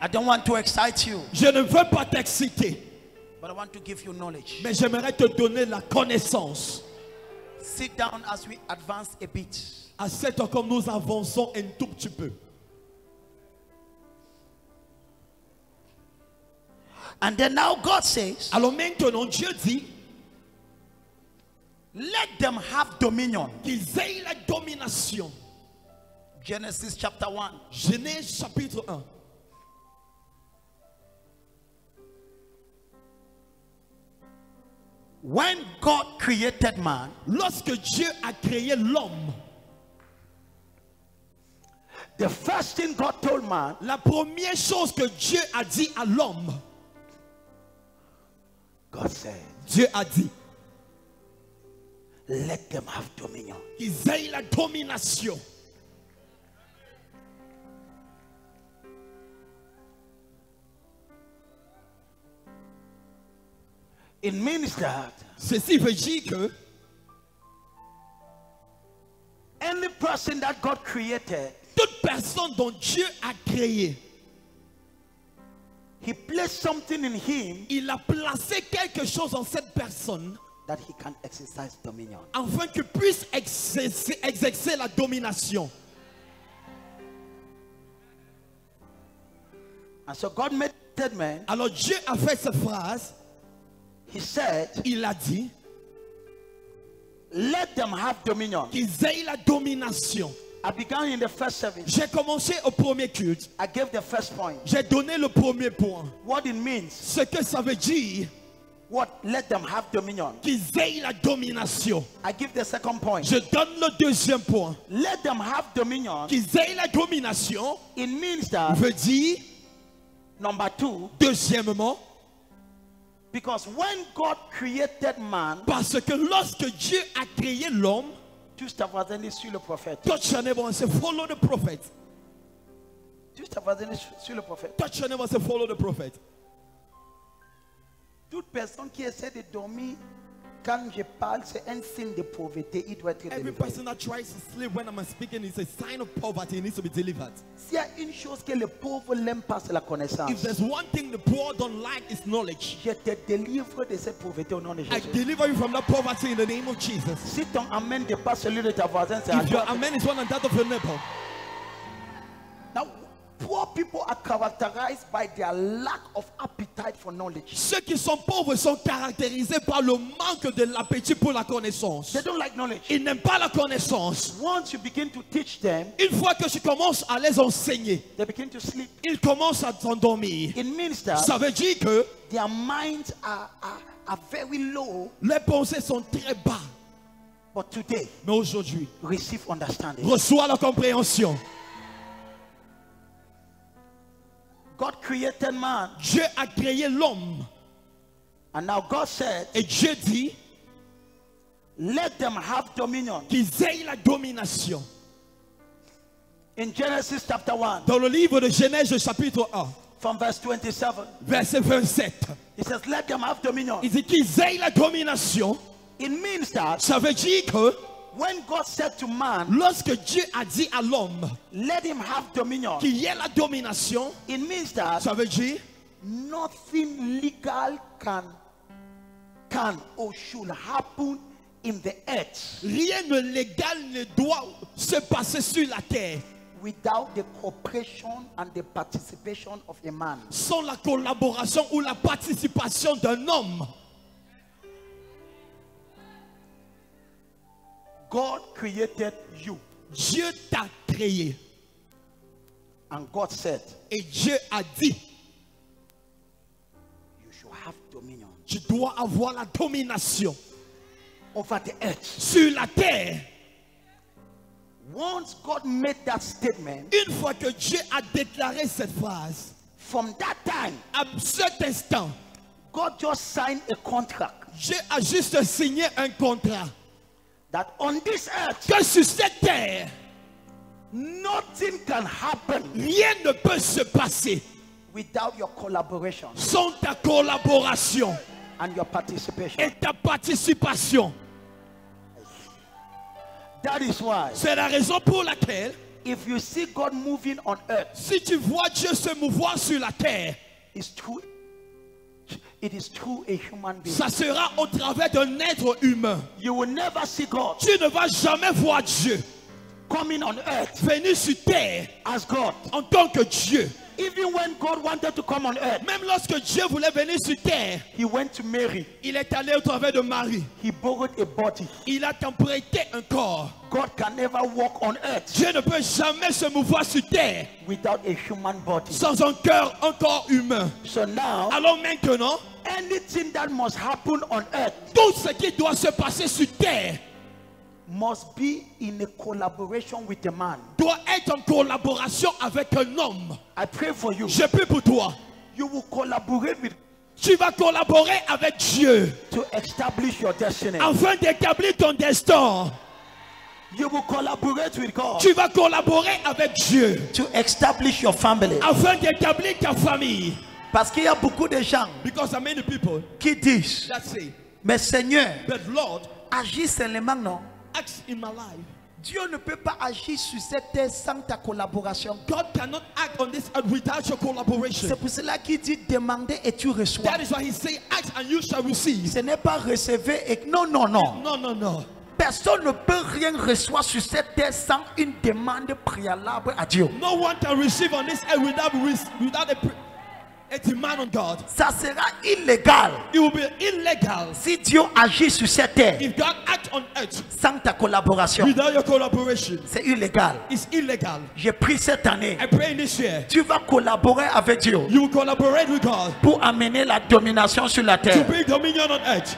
I don't want to excite you. Je ne veux pas t'exciter. But I want to give you knowledge. Mais j'aimerais te donner la connaissance. Sit down as we advance a bit. Assieds-toi comme nous avançons un tout petit peu. And then now God says, alors maintenant Dieu dit, let them have dominion. Qu'ils aient la domination. Genesis chapter 1. Genèse chapitre 1. When God created man, lorsque Dieu a créé l'homme, the first thing God told man, la première chose que Dieu a dit à l'homme, God said, Dieu a dit, let them have dominion. Qu'ils aient la domination. It means that ceci veut dire que any person that God created, toute personne dont Dieu a créé, He placed something in him, il a placé quelque chose en cette personne, that he can exercise dominion. afin qu'il puisse exercer la domination. And so God made a statement. Alors Dieu a fait cette phrase. He said, il a dit, let them have dominion. Qu'ils aient la domination. I began in the first service. J'ai commencé au premier culte. I gave the first point. J'ai donné le premier point. What it means. Ce que ça veut dire. What? Let them have dominion. Qu'ils aient la domination. I give the second point. Je donne le deuxième point. Let them have dominion. Qu'ils aient la domination. It means that. Veut dire. Number two. Deuxièmement. Because when God created man, parce que lorsque Dieu a créé l'homme, tu t'avances sur le prophète. Touch your neighbor and say, follow the prophet. Tu t'avances sur le prophète. Touch your neighbor and say, follow the prophet. Toute personne qui essaie de dormir, quand je parle, c'est un signe de pauvreté. Il doit être délivré. Every person that tries to sleep when I'm speaking is a sign of poverty. He needs to be delivered. S'il y a une chose que le pauvre n'aime pas, c'est la connaissance. If there's one thing the poor don't like, it's knowledge. Je te délivre de cette pauvreté au nom de Jésus. I deliver you from that poverty in the name of Jesus. Si ton amen dépasse celui de ta voisine, c'est if your amen is one and that of your neighbor. Now, poor people are characterized by their lack of appetite for knowledge. Ceux qui sont pauvres sont caractérisés par le manque de l'appétit pour la connaissance. They don't like knowledge. Ils n'aiment pas la connaissance. Once you begin to teach them, une fois que tu commences à les enseigner, they begin to sleep. Ils commencent à s'endormir. It means that ça veut dire que their minds are very low. Les pensées sont très bas. But today, mais aujourd'hui, receive understanding. Reçois la compréhension. God created man. Dieu a créé l'homme. And now God said, et Dieu dit, let them have dominion. Qu'ils aient la domination. In Genesis chapter 1. Dans le livre de Genèse chapitre 1. From verse 27. Verset 27. It says, let them have dominion. Il dit qu'ils aient la domination. It means that. Ça veut dire que when God said to man, lorsque Dieu a dit à l'homme, let him have dominion, qu'il y ait la domination, it means that ça veut dire nothing legal can or should happen in the earth. Rien de légal ne doit se passer sur la terre without the cooperation and the participation of a man. Sans la collaboration ou la participation d'un homme. God created you. Dieu t'a créé. And God said, et Dieu a dit, you should have dominion. Tu dois avoir la domination over the earth. Sur la terre. Once God made that statement, une fois que Dieu a déclaré cette phrase, from that time, à cet instant, God just signed a contract. Dieu a juste signé un contrat. That on this earth, que sur cette terre, nothing can happen. Rien ne peut se passer without your collaboration. Sans ta collaboration. And your participation. Et ta participation. That is why. C'est la raison pour laquelle If you see God moving on earth, Si tu vois Dieu se mouvoir sur la terre, it is through a human being. ça sera au travers d'un être humain. You will never see God Tu ne vas jamais voir Dieu coming on earth venir sur terre as God. en tant que Dieu. Even when God wanted to come on earth, Même lorsque Dieu voulait venir sur terre, he went to Mary. il est allé au travers de Marie. He borrowed a body. Il a prêté un corps. God can never walk on earth Dieu ne peut jamais se mouvoir sur terre without a human body. sans un corps humain. So now, Alors maintenant, anything that must happen on earth tout ce qui doit se passer sur terre must be in a collaboration with a man. doit être en collaboration avec un homme. I pray for you. Je prie pour toi. You will collaborate with Tu vas collaborer avec Dieu to establish your destiny. afin d'établir ton destin. You will collaborate with God Tu vas collaborer avec Dieu to establish your family. afin d'établir ta famille. Parce qu'il y a beaucoup de gens Because there are many people qui disent, that say, mais Seigneur, but Lord, agis seulement non. acts in my life. Dieu ne peut pas agir sur cette terre sans ta collaboration. God cannot act on this earth without your collaboration. C'est pour cela qu'il dit demander et tu reçois. That is why he say, ask and you shall receive. Ce n'est pas recevoir et non, non, non. No, no, no. Personne ne peut rien recevoir sur cette terre sans une demande préalable à Dieu. No one can receive on this earth without a demand on God. Ça sera illégal It will be illegal si Dieu agit sur cette terre if God acts on earth sans ta collaboration. without your collaboration. C'est illégal. It's illegal. J'ai pris cette année. I pray in this year, Tu vas collaborer avec Dieu you will collaborate with God pour amener la domination sur la to terre. bring dominion on earth.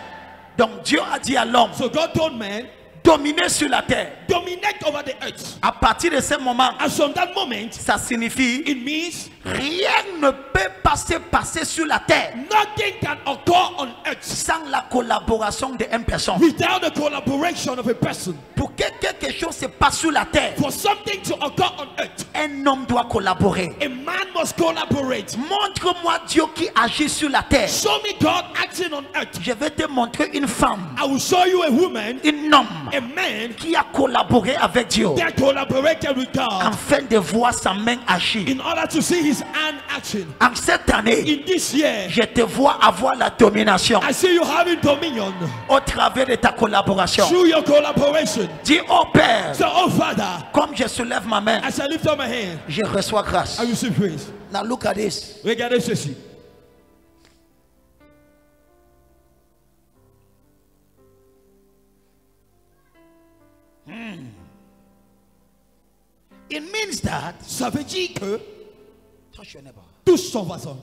Donc Dieu a dit à l'homme, So God told man, dominer sur la terre. dominate over the earth. À partir de ce moment, As from that moment, ça signifie it means rien ne peut pas se passer sur la terre nothing can occur on earth sans la collaboration d'une personne. without the collaboration of a person. Pour que quelque chose se passe sur la terre, For something to occur on earth, un homme doit collaborer. a man must collaborate. Montre-moi Dieu qui agit sur la terre. Show me God acting on earth. Je vais te montrer une femme, I will show you a woman, un homme a man qui a collaboré avec Dieu that collaborated with God afin de voir sa main agir. in order to see his hand action. En cette année, In this year, je te vois avoir la domination I see you having dominion au travers de ta collaboration. through your collaboration. Dis au Père, So, oh Father, comme je soulève ma main, as I lift up my hand, je reçois grâce. I receive praise. Now look at this. Regardez ceci. It means that Ça veut dire que touch your neighbor. touche son voisin.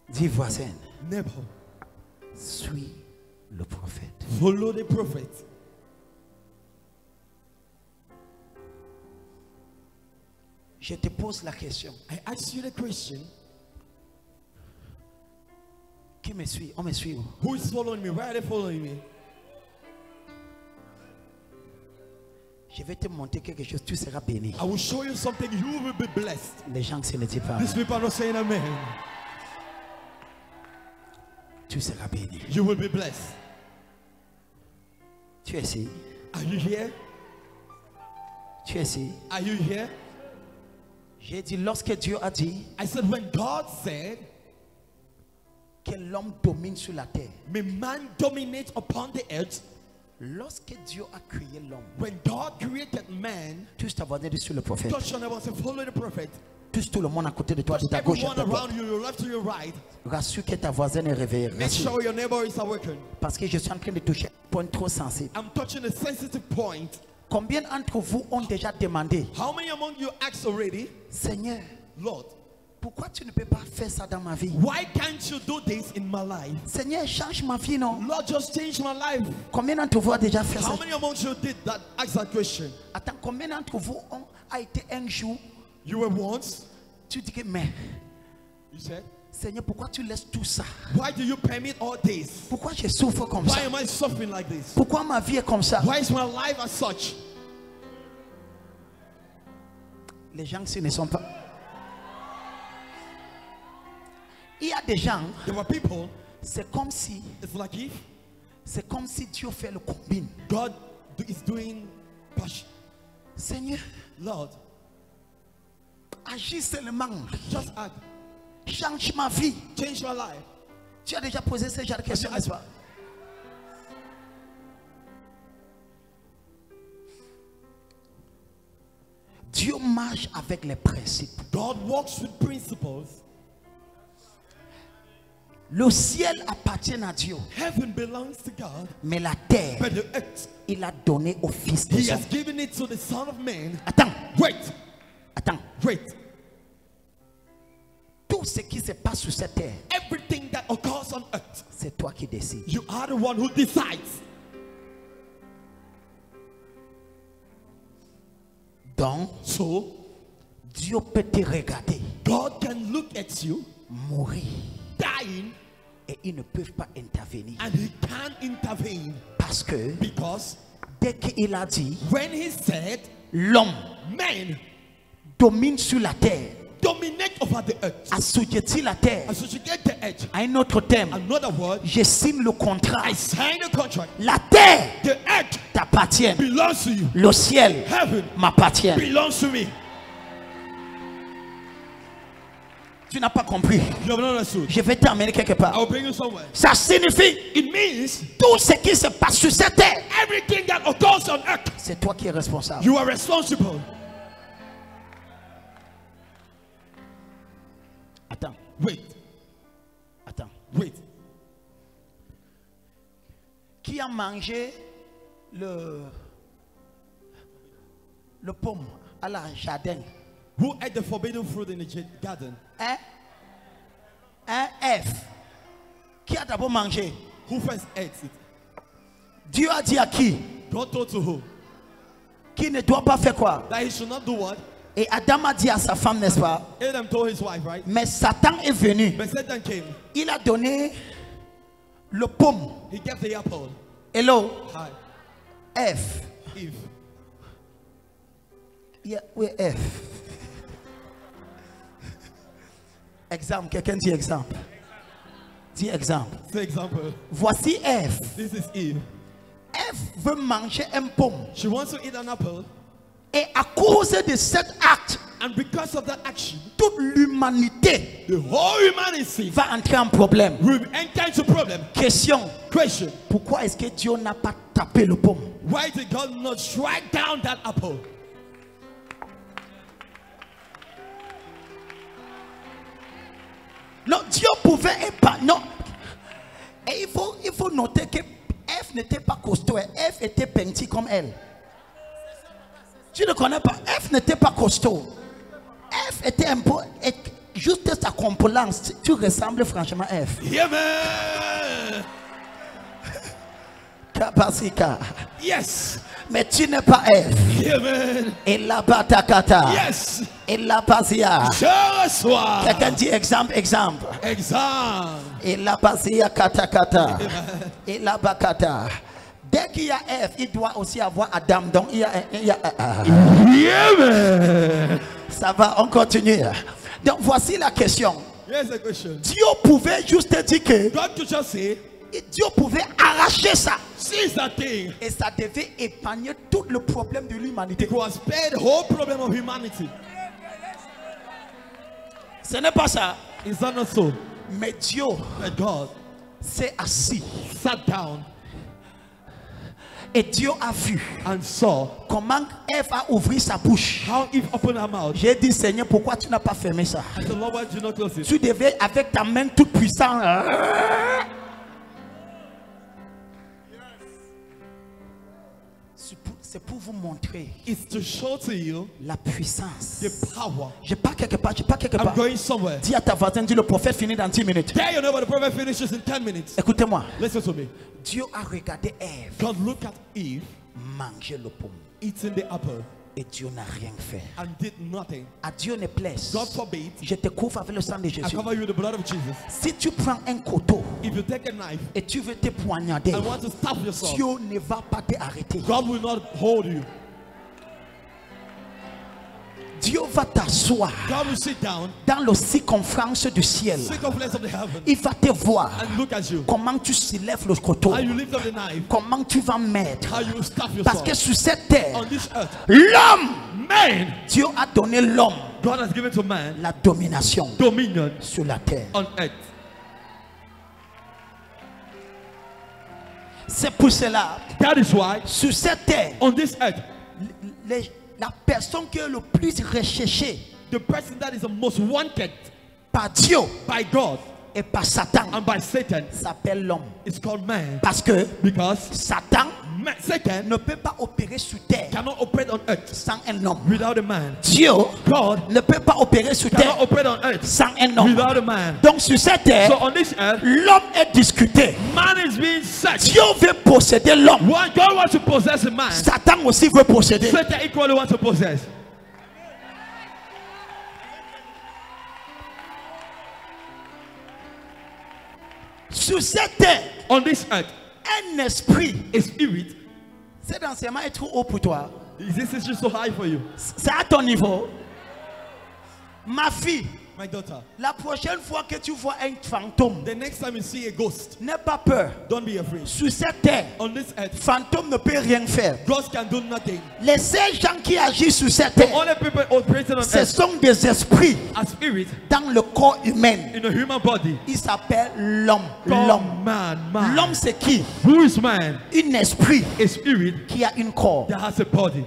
Dis voisin, Neighbor, suis le prophète. follow the prophet. Je te pose la question. I ask you the question, Qui me suit? On me suit où? who is following me? Why are they following me? Je vais te montrer quelque chose, tu seras béni. I will show you something, you will be blessed. Les gens se le disent pas. These people are not saying amen. Tu seras béni. You will be blessed. Tu es ici? Are you here? Tu es ici? Are you here? J'ai dit lorsque Dieu a dit I said when God said, que l'homme domine sur la terre. may man dominate upon the earth. Lorsque Dieu a créé l'homme, When God created man, touche ta voisine sur le prophète. touch your neighbor and say, follow the prophet. Touche tout le monde à côté de toi, de ta gauche à Everyone ta droite. around you, your left to your right. Rassure que ta voisine est réveillée. Make Rassure. sure your neighbor is awakened. Parce que je suis en train de toucher un point trop sensible. I'm touching a sensitive point. Combien d'entre vous ont déjà demandé, How many among you asked already, Seigneur, Lord, pourquoi tu ne peux pas faire ça dans ma vie? why can't you do this in my life? Seigneur, change ma vie, non? Lord, just change my life. Combien d'entre vous a déjà fait ça? How many among you did that? Ask that question. Attends, combien d'entre vous a été un jour, You were once, tu dis que, mais, you said, Seigneur, pourquoi tu laisses tout ça? why do you permit all this? Pourquoi je souffre comme Why ça? am I suffering like this? Pourquoi ma vie est comme ça? Why is my life as such? Les gens qui ne sont pas... Il y a des gens, There were people, c'est comme si it's like if Dieu fait le combine. God is doing passion. Seigneur, Lord, agis seulement. just act. Change ma vie. Change my life. Tu as déjà posé ce genre de questions, n'est-ce pas? Dieu marche avec les principes. God walks with principles. Le ciel appartient à Dieu, Heaven belongs to God, mais la terre, but the earth, il a donné au Fils de He l'homme. has given it to the Son of Man. Attends, Wait, attends. wait. Tout ce qui se passe sur cette terre, Everything that occurs on earth, c'est toi qui décides. you are the one who decides. Donc, So, Dieu peut te regarder, God can look at you mourir, dying et ils ne peuvent pas intervenir. and He can't intervene, Parce que because dès qu'il a dit, when He said, l'homme man, domine sur la terre, dominate over the earth, assujettit la terre. and so you get the edge. À un autre terme, Another word, je signe le contrat. I sign a contract. La terre The earth t'appartient. belongs to you. Le ciel Heaven m'appartient. belongs to me. Tu n'as pas compris. You have not understood. Je vais t'emmener quelque part. I'll bring you somewhere. Ça signifie It means tout ce qui se passe sur cette terre, everything that occurs on earth, c'est toi qui es responsable. you are responsible. Attends, Wait, attends. wait. Qui a mangé le pomme à la jardin? Who ate the forbidden fruit in the garden? Hein? Hein? Ève. Qui a d'abord mangé? Who first ate it? Dieu a dit à qui? God told to who? Qui ne doit pas faire quoi? That he should not do what? Et Adam a dit à sa femme, n'est-ce pas? Adam told his wife, right? Mais Satan est venu. But Satan came. Il a donné le pomme. He gave the apple. Hello? Hi, Ève. Eve. Yeah, oui, Ève. Exemple, quelqu'un dit exemple. Dis exemple. For example, Voici Ève. this is Eve. Ève veut manger un pomme. She wants to eat an apple, Et à cause de cet acte, and because of that action, toute l'humanité the whole humanity va entrer en problème. will enter into problem. Question. Question: Pourquoi est-ce que Dieu n'a pas tapé le pomme? why did God not strike down that apple? Non, Dieu pouvait épargner. Non. Et il faut noter que Ève n'était pas costaud. Ève était peintie comme elle. Tu ne connais pas. Ève n'était pas costaud. Ève était un peu. Juste sa complaisance. Tu ressembles franchement à Ève. Yeah, man. Kapasika. Yes. Mais tu n'es pas Ève. Yeah, man. Et la batakata. Yes. Et la pasia. Je reçois. Quelqu'un dit exemple. Exemple. Et la pasia kata. Et la bakata. Dès qu'il y a Ève, il doit aussi avoir Adam. Donc il y a Yeah, man. ça va, on continue. Donc voici la question. Here's a question. Dieu pouvait juste dire que God could just say, Dieu pouvait arracher ça. seize that thing. Et ça devait épargner tout le problème de l'humanité. It was spared the whole problem of humanity. Ce n'est pas ça. Is that not so? Mais Dieu But God s'est assis. sat down Et Dieu a vu and saw comment Ève a ouvert sa bouche. how Eve opened her mouth. J'ai dit, Seigneur, pourquoi tu n'as pas fermé ça? And the Lord, why did you not close it? Tu devais, avec ta main toute puissante. C'est pour vous montrer It's to show to you la puissance. the power. Je pars quelque part, I'm going somewhere. Dis à ta voisine, dis le prophète finit dans 10 minutes. Tell your neighbor the prophet finishes in 10 minutes. Écoutez-moi. Listen to me. Dieu a regardé Ève God looked at Eve manger le pomme. eating the apple Et Dieu n'a rien fait. and did nothing. À Dieu ne plaise. God forbid. Je te couvre avec le sang de I Jésus. cover you with the blood of Jesus. Si tu prends un couteau If you take a knife et tu veux te poignarder, and want to stab yourself, Dieu ne va pas t'arrêter. God will not hold you. Dieu va t'asseoir God will sit down, dans la circonférence du ciel. circumference of the heaven, Il va te voir and look at you. comment tu soulèves le couteau, How you lift up the knife, comment tu vas mettre. how you staff Parce yourself. que sur cette terre, On this earth, l'homme, man, Dieu a donné l'homme God has given to man la domination dominion sur la terre. on earth. C'est pour cela, That is why sur cette terre, on this earth, la personne qui est le plus recherchée the person that is the most wanted par Dieu by God et par Satan and by Satan s'appelle l'homme. is called man. Parce que Because Satan Satan ne peut pas opérer sur terre cannot operate on earth sans un homme. without a man. Dieu God ne peut pas opérer sur terre cannot operate on earth sans un homme. without a man. Donc sur cette terre, So on this earth, l'homme est discuté. man is being searched. Dieu veut posséder l'homme. When God wants to possess a man, Satan aussi veut posséder. Satan equally wants to possess. Sur cette terre, On this earth, un esprit. a spirit. Cet enseignement est trop haut pour toi. Is this issue so high for you? C'est à ton niveau. Ma fille, My daughter, la prochaine fois que tu vois un fantôme, the next time you see a ghost, n'aie pas peur. don't be afraid. Sur cette terre, On this earth, fantôme ne peut rien faire. ghosts can do nothing. Les seuls gens qui agissent sur cette The terre, only people operating on ce earth sont des esprits are spirit dans le corps humain. in a human body. Il s'appelle l'homme. Called L'homme. man. L'homme, c'est qui? Who is man? Un esprit A spirit qui a une corps. that has a body.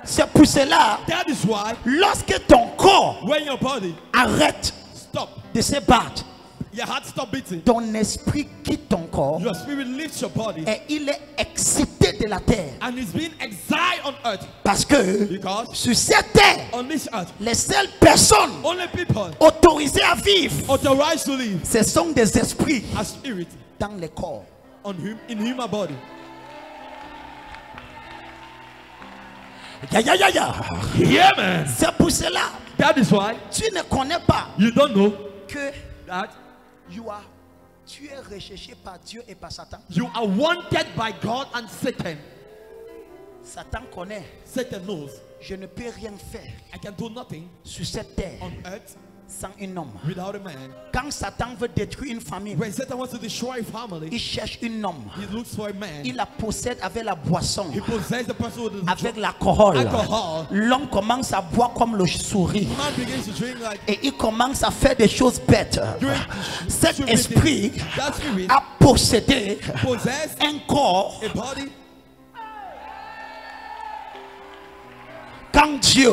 C'est pour cela, That is why lorsque ton corps when your body arrête stop, de se battre, your heart stop beating, ton esprit quitte ton corps your spirit lifts your body et il est excité de la terre. and is being exiled on earth. Parce que Because sur cette terre, on this earth, les seules personnes only people autorisées à vivre, authorized to live ce sont des esprits as spirit dans le corps. in human body. Ya, ya, ya, ya. Yeah, man. C'est pour cela, That is why tu ne connais pas you don't know que that tu es recherché par Dieu et par Satan. you are wanted by God and Satan. Satan connaît, Satan knows je ne peux rien faire I can do nothing sur cette terre on earth sans un homme. without a man. Quand Satan veut détruire une famille, When Satan wants to destroy a family, il cherche un homme. he looks for a man. Il la possède avec la boisson, He possesses the person with the avec l'alcool. alcohol. L'homme commence à boire comme le souris. Man begins to drink like Et il commence à faire des choses bêtes. drink. Cet stupid esprit things. That spirit a possédé possesses un corps. a body. Quand Dieu,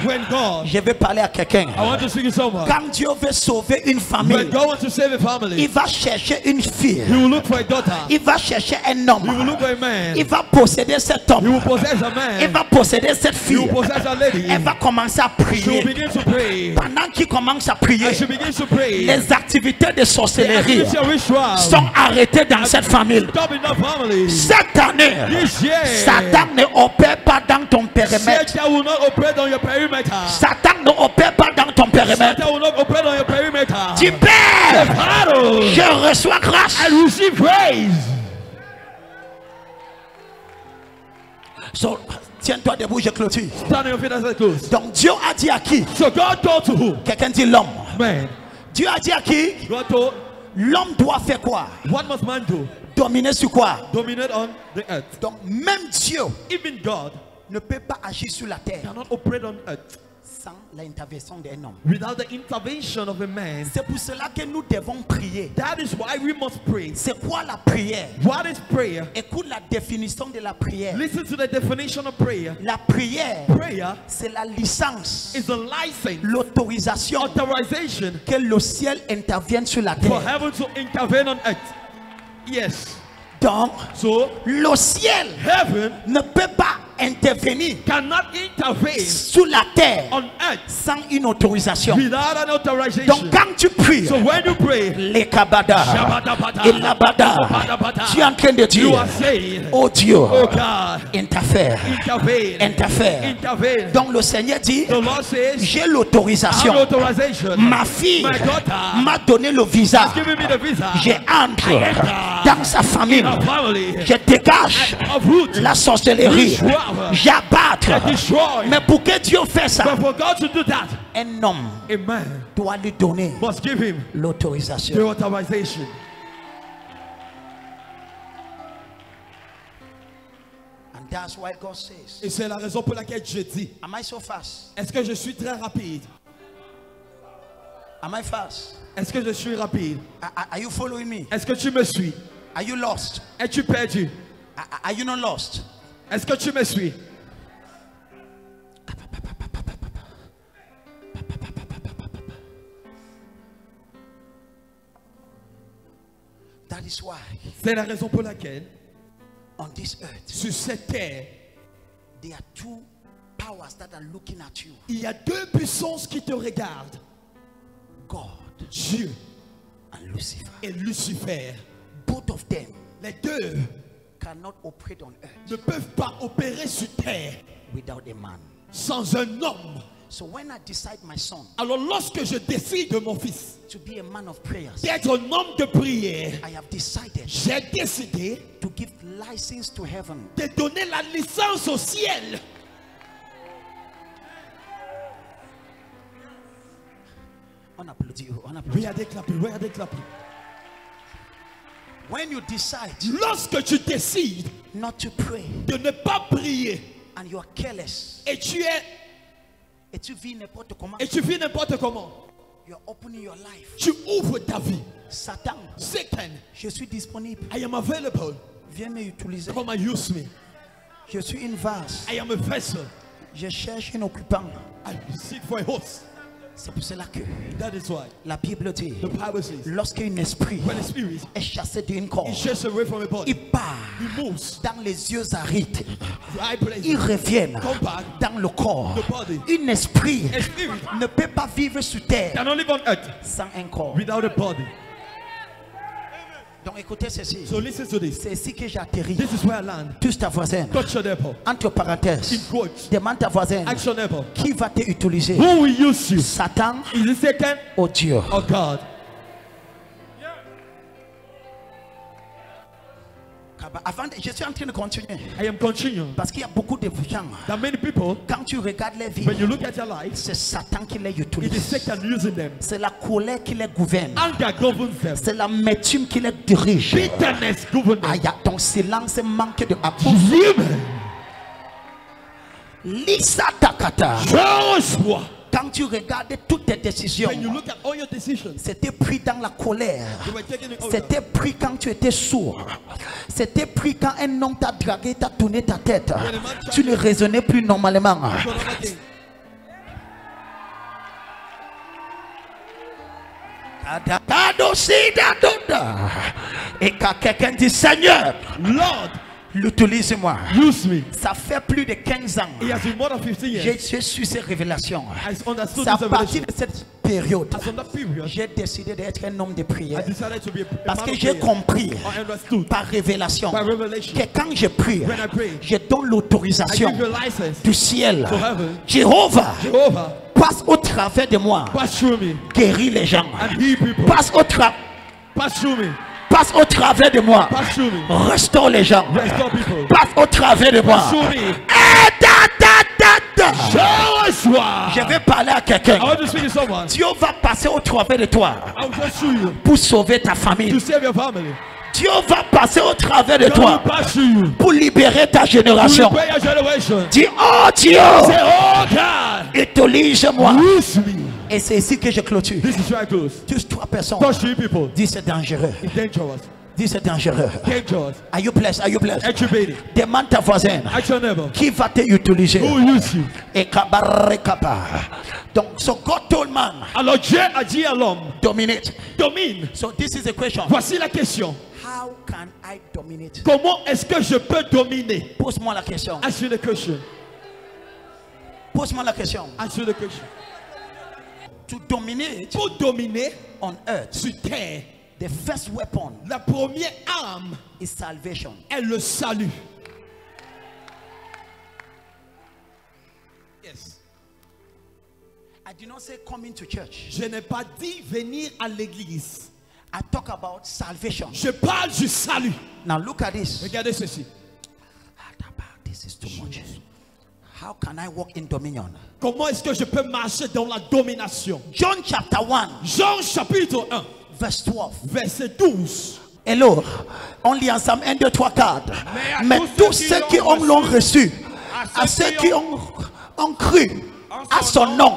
When God, je vais parler à quelqu'un. I want to speak to someone. Quand Dieu veut sauver une When famille, God wants to save a il family, va chercher une fille. He will look for a daughter. Il va chercher un He will homme. look for a man. Il va posséder cet He homme. will possess a Il man. va posséder cette He fille. will possess a lady. Elle va commencer à She will prier. begin to pray. Pendant qu'il commence à prier, As she begins to pray, les activités de the sorcellerie activity of ritual sont arrêtées dans cette famille. stop in the family. Cette année, This year, Satan ne opère pas dans ton périmètre. Satan will not operate on your perimeter. Satan ne opère pas dans ton périmètre. Satan will not operate on your perimeter. Tu perds. Battle. Je reçois grâce. I receive praise. So, tiens-toi debout, je clôture. Stand on your feet as I close. Donc Dieu a dit à qui? So God told to who? Quelqu'un dit l'homme. Man. Dieu a dit à qui? God told, L'homme doit faire quoi? what must man do? Dominer sur quoi? Dominate on the earth. Donc même Dieu Even God ne peut pas agir sur la terre cannot operate on earth sans l'intervention d'un homme. without the intervention of a man. C'est pour cela que nous devons prier. That is why we must pray. C'est quoi la prière? What is prayer? Écoute la définition de la prière. Listen to the definition of prayer. La prière, Prayer c'est la licence, is a license, l'autorisation authorization que le ciel intervienne sur la for terre. heaven to intervene on earth. Yes. Donc, So le ciel heaven ne peut pas intervenir cannot intervene sur la terre on earth sans une autorisation. without an authorization. Donc quand tu pries, So when you pray, les kabada et labada, tu es en train de you dire, are saying, oh Dieu, oh God, interfère, intervene, interfère. intervene. Donc le Seigneur dit, The Lord says, j'ai I have l'autorisation. authorization. Ma fille My daughter m'a donné le visa. has given me the visa. J'entre dans sa famille. A family Je dégage of root, la sorcellerie. ritual, power. J'abattre. I destroy. Mais pour que Dieu fasse ça, But for God to do that, un homme a man doit lui donner must give him the l'autorisation. authorization. And that's why God says, Et c'est la raison pour laquelle je dis, am I so fast? est-ce que je suis très rapide? Am I fast? Est-ce que je suis rapide? Are you following me? Est-ce que tu me suis? Are you lost? Es-tu perdu? Are you not lost? Est-ce que tu me suis? That is why C'est la raison pour laquelle, on this earth, sur cette terre, there are two powers that are looking at you. il y a deux puissances qui te regardent. God Dieu and Lucifer. et Lucifer. Both of them Les deux cannot operate on earth ne peuvent pas opérer sur terre without a man. sans un homme. So when I decide my son Alors lorsque je décide de mon fils to be a man of prayers, d'être un homme de prière, I have decided j'ai décidé to give license to heaven. de donner la licence au ciel. On applaudit, on applaudit. Regardez clapper, regardez clapper. When you decide Lorsque tu décides not to pray de ne pas prier and you are careless et tu tu vis n'importe comment, vis n'importe comment, you are opening your life. tu ouvres ta vie. Satan, Satan, je suis disponible. I am available. Viens m'utiliser. Come and use me. Je suis une vase. I am a vessel. Je cherche un occupant. I seek for a host. C'est pour cela que That is why la Bible dit, the Bible says, lorsqu'un esprit when the spirit est chassé d'un corps, is chased away from a body, il part he moves dans les yeux arides. dry places. Il revient Come back. dans le corps. The body. Un esprit A spirit ne peut pas vivre sur terre cannot live on earth sans un corps. without a body. Donc écoutez ceci. So listen to this. C'est ici que j'atterris. This is where I land. Touche ta voisine. Touch your neighbor. Entre parenthèses. In quotes. Demande ta voisine. Ask your neighbor. Qui va te utiliser? Who will use you? Satan Is it Satan ou Dieu? or God? Avant, je suis en train de continuer. I am continuing. Parce qu'il y a beaucoup de gens. That many people, Quand tu regardes les vies, when you look at your life, c'est Satan qui les it is utilise. Satan using them. C'est la colère qui les gouverne. Anger governs them. C'est l'amertume qui les dirige. Bitterness governs them. Aïe, ton silence manque de Lisa Takata. Je reçois. Quand tu regardes toutes tes décisions, When you look at all your decisions, c'était pris dans la colère. you were taking it over. C'était pris quand tu étais sourd. C'était pris quand un homme t'a dragué, t'a tourné ta tête. Tu ne raisonnais plus normalement. For another thing. Et quand quelqu'un dit Seigneur, Lord, l'utilise-moi. use me. Ça fait plus de 15 ans. It has been more than 15 years. J'ai su ces révélations. I understood C'est à this partir revelation. de cette période, As from that period, j'ai décidé d'être un homme de prière. I decided to be a Parce man que of j'ai prayer. compris I understood par révélation by revelation. que quand je prie, When I pray, je donne I l'autorisation give you a license du ciel. to heaven. Jéhovah Jehovah, passe au travers de moi, pass through me guéris les gens. and heal people. Passe Pass through me. passe au travers de moi, Pass through me. restaure les gens. Restore people. Passe au travers de moi. Pass through me. Je reçois. Je vais parler à quelqu'un. I want to speak to someone. Dieu va passer au travers de toi I will just through you pour sauver ta famille. to save your family. Dieu va passer au travers de God will toi pass through you pour libérer ta to génération. repair your generation. Dis, oh Dieu, Say, oh God, utilise-moi. use me. Et c'est ici que je clôture. This is right close. Touche 3 personnes. Touch 3 people. Dis, c'est dangereux. It's dangerous. Dis, c'est dangereux. Dangerous. Are you blessed? Are you blessed? Attributed. Demande ta voisine Ask your neighbor. qui va te utiliser. Who will use you? Et kabarekaba. Donc, so God told man, Alors Dieu a dit à l'homme, dominate. domine. So this is the question. Voici la question. How can I dominate? Comment est-ce que je peux dominer? Pose-moi la question. Ask you the question. Pose-moi la question. Ask you the question. To dominate Pour dominer on earth, sur terre, the first weapon la première arme is salvation. est le salut. Yes. I did not say coming to church. Je n'ai pas dit venir à l'église. I talk about salvation. Je parle du salut. Now look at this. Regardez ceci. This is too much. How can I walk in dominion? Comment est-ce que je peux marcher dans la domination? John chapter 1, Jean chapitre 1, verse 12. verset 12. Hello, on lit ensemble 1, 2, 3, 4. Mais à tous ceux qui l'ont reçu, à ceux qui ont cru à son nom,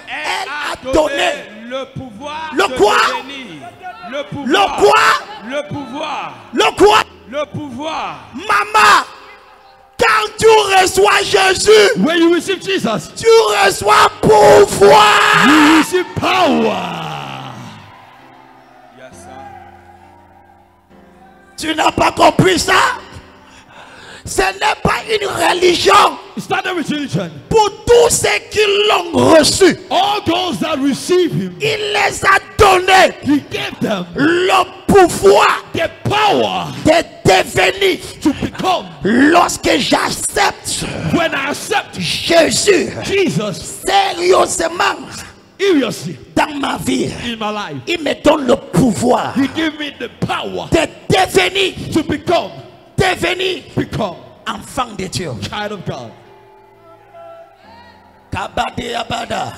elle a donné le pouvoir. le de quoi? devenir. Le pouvoir. Le quoi? Le pouvoir. Le quoi? Le pouvoir. Maman, quand tu reçois Jésus, When you receive Jesus, tu reçois pouvoir. you receive power. Yes, sir. Tu n'as pas compris ça? Ce n'est pas une religion. It's not a religion. Pour tous ceux qui l'ont reçu, All those that receive him, il les a donné he gave them le pouvoir the power de devenir. to become. Lorsque j'accepte When I accept Jésus Jesus sérieusement seriously dans ma vie, in my life, il me donne le pouvoir he gave me the power de devenir to become enfant de Dieu. child of God. Kabade Abada.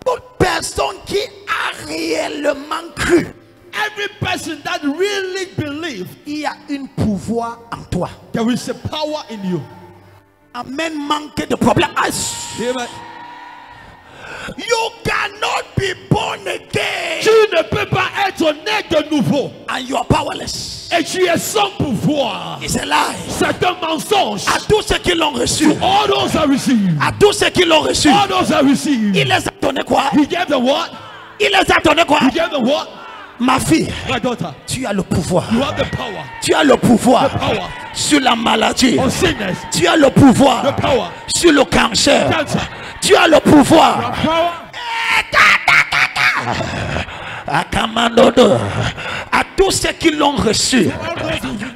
Toute personne qui a réellement cru, Every person that really believes, il y a un pouvoir en toi. there is a power in you. Amen. Manque de problème. Amen. You cannot be born again Tu ne peux pas être né de nouveau and you are powerless. et tu es sans pouvoir. It's a lie. C'est un mensonge. À tous ceux qui l'ont reçu, All those that receive, à tous ceux qui l'ont reçu, all those that receive, il les a donné quoi? he gave them what? Il les a donné quoi? He gave them what? Ma fille, My daughter, tu as le pouvoir. you have the power. Tu as le pouvoir The power sur la maladie. of sickness. Tu as le pouvoir The power. sur le cancer. Cancer. Tu as le pouvoir. Power. Akamandodo. À tous ceux qui l'ont reçu,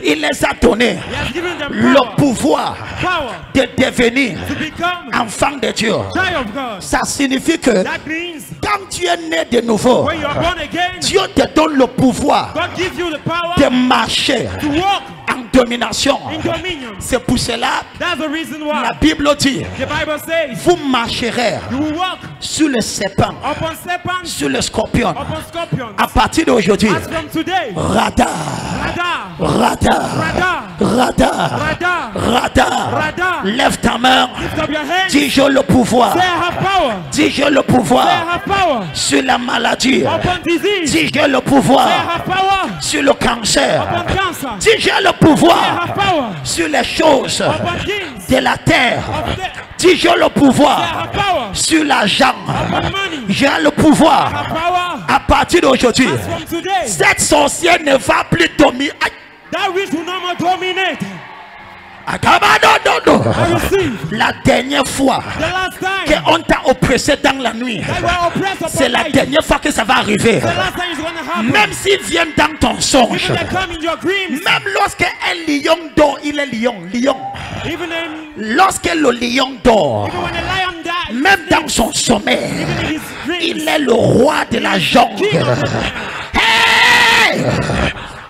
il les a donné He has given them le pouvoir power de devenir to become enfant de Dieu. child of God. Ça signifie que That means quand tu es né de nouveau, when you are born again, Dieu te donne le pouvoir God gives you the power de marcher to walk en domination. in dominion. C'est pour cela That's the reason la why Bible dit, the Bible says vous marcherez you will walk sur le serpent, upon serpents, sur le scorpion. upon scorpions. À partir d'aujourd'hui, As from today, radar, radar, radar, radar, radar, radar, radar, radar. lève ta main, Lift up your hands. dis j'ai le pouvoir, Say I have power. dis j'ai le Say I pouvoir have power. sur la maladie, Upon disease. dis j'ai le Say I pouvoir have power. sur le cancer, Upon cancer. dis j'ai le Say I pouvoir have power. sur les choses Upon things de la terre, of death. dis j'ai le Say I pouvoir have power. sur l'argent, Upon money. j'ai le I pouvoir. have power. À partir d'aujourd'hui, As from today, cette sorcière ne va plus dominer. that which will no more dominate. Akabadododo. I receive. La dernière fois The last time qu'on t'a oppressé dans la nuit, that were oppressed upon c'est la light. dernière fois que ça va arriver. The last time it's going to happen. Même s'ils viennent dans ton songe, Even they come in your dreams. même lorsque un lion dort, il est lion. Even in, Lorsque le lion dort, even when the lion dies. même dans son sommeil, Even in his dreams. il est le roi de la jungle. Hey!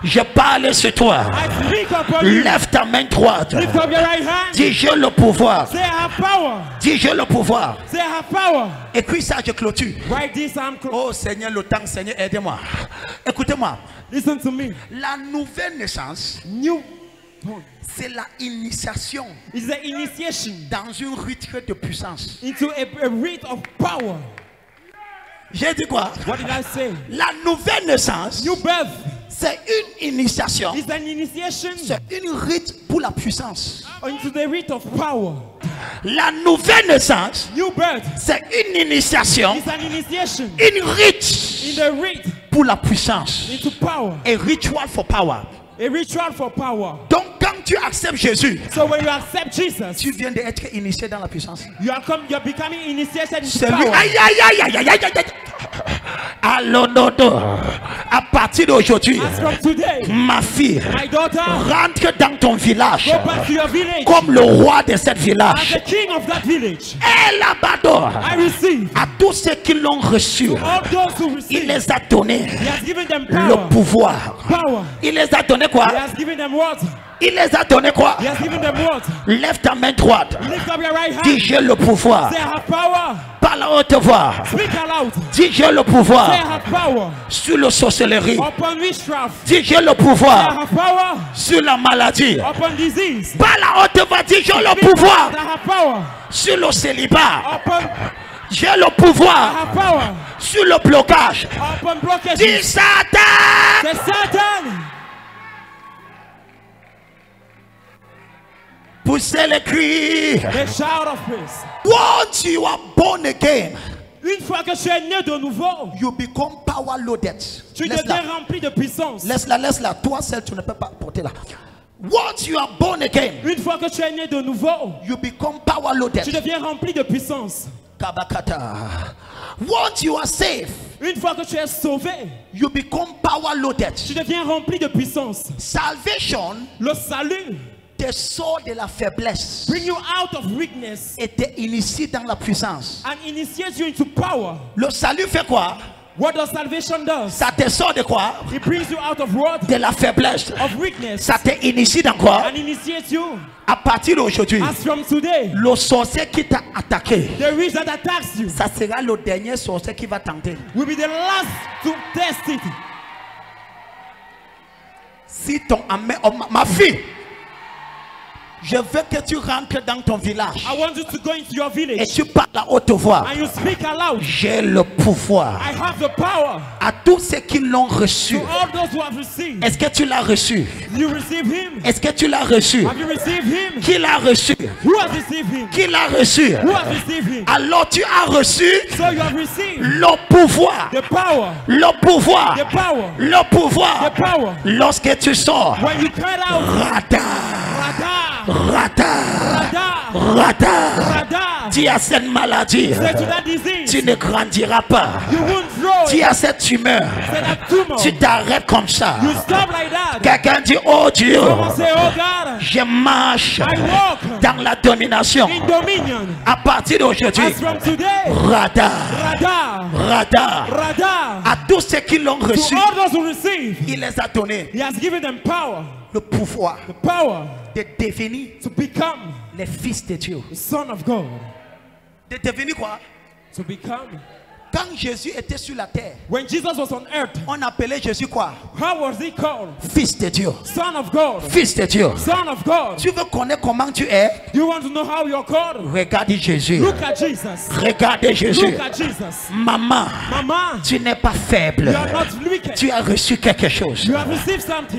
Je parle sur toi. I speak upon you. Lève ta main droite. Lift up your right hand. Dis j'ai le pouvoir. Say I have power. Dis j'ai le pouvoir. Say I have power. Écris ça, je clôture. Write this. Oh Seigneur, le temps, Seigneur, aidez-moi. Écoutez-moi. Listen to me. La nouvelle naissance, New. c'est la initiation It's the initiation dans une rite de puissance. into a rite of power. J'ai dit quoi? What did I say? La nouvelle naissance, New birth c'est une initiation. is an initiation C'est une rite pour la puissance. into the rite of power. La nouvelle naissance, New birth c'est une initiation, is an initiation une in rite the rite pour la puissance. into power. A ritual for power. A ritual for power. Donc quand tu acceptes Jésus, So when you accept Jesus, tu viens d'être initié dans la puissance. you're becoming initiated into C'est lui. power. Aïe, aïe, aïe, aïe, aïe, aïe, aïe. Allô, Dodo. À partir d'aujourd'hui, As from today, ma fille, my daughter, rentre dans ton village go back to your village comme le roi de cet as village. the king of that village. Elle abandonne I receive à tous ceux qui l'ont reçu. all those who Il receive. les a donné He has given them le power. pouvoir. Power. Il les a donné quoi? He has given them what? Il les a donné quoi? He has given them what? Lève ta main droite. Lift up your right hand. Dis j'ai le pouvoir. Say I have power. Par la haute voix. Speak aloud. Dis j'ai le Say I pouvoir have power. sur le sorcellerie. Upon witchcraft. Dis j'ai le Say I pouvoir have power. sur la maladie. Upon disease. Par la haute voix. Dis j'ai le Speak pouvoir aloud. I have power. sur le célibat. Upon J'ai le I pouvoir have power. sur le blocage. Upon blockages. Dis Satan. Say Satan. Poussez les cris. The shout of praise. Once you are born again, Une fois que tu es né de nouveau, you become power loaded. tu Laisse-la. deviens rempli de puissance. Laisse-la. Toi seul, tu ne peux pas porter là. Once you are born again, Une fois que tu es né de nouveau, you become power tu loaded. deviens rempli de puissance. Kabakata. Once you are saved, Une fois que tu es sauvé, you become power loaded. tu deviens rempli de puissance. Salvation Le salut te sort de la faiblesse bring you out of weakness et te initie dans la puissance. and initiates you into power. Le salut fait quoi? What does salvation does? Ça te sort de quoi? It brings you out of what? De la faiblesse. Of weakness Ça te initie dans quoi? and initiates you. À partir d'aujourd'hui, As from today, le sorcier qui t'a attaqué, the witch that attacks you ça sera le dernier sorcier qui va tenter. will be the last to test it. Si ton ami, oh, ma fille, je veux que tu rentres dans ton village I want you to go into your et village tu parles à haute voix. and you speak aloud. J'ai le pouvoir. I have the power. À tous ceux qui l'ont reçu, To all those who have received, est-ce que tu l'as reçu? you receive him. Est-ce que tu l'as reçu? Have you received him? Qui l'a reçu? Who has received him? Qui l'a reçu? Who has received him? Alors tu as reçu So you have received le pouvoir. the power. Le pouvoir. The power. Le pouvoir. The power. Lorsque tu sors, When you cried out, rata, Rada, rata, Rada, rata. Rada, Tu as cette maladie, say to that disease, tu ne grandiras pas. you won't grow. Tu as cette tumeur, Say that tumor, tu t'arrêtes comme ça. you stop like that. Quelqu'un dit, oh Dieu, Someone say, oh God, je marche I walk dans la domination. in dominion. À partir d'aujourd'hui, As from today, rada, Rada, rada. Rada, À tous ceux qui l'ont to reçu, all those who receive, il les a donné he has given them power, le pouvoir the power de devenir to become les fils de Dieu. the Son of God. De devenir quoi? To become. Quand Jésus était sur la terre, When Jesus was on earth, on appelait Jésus quoi? how was he called? Fils de Dieu. Son of God. Fils de Dieu. Son of God. Tu veux connaître comment tu es? You want to know how you're called? Regardez Jésus. Look at Jesus. Regardez Jésus. Look at Jesus. Maman, Mama, tu n'es pas faible. you are not wicked. Tu as reçu quelque chose. You have received something.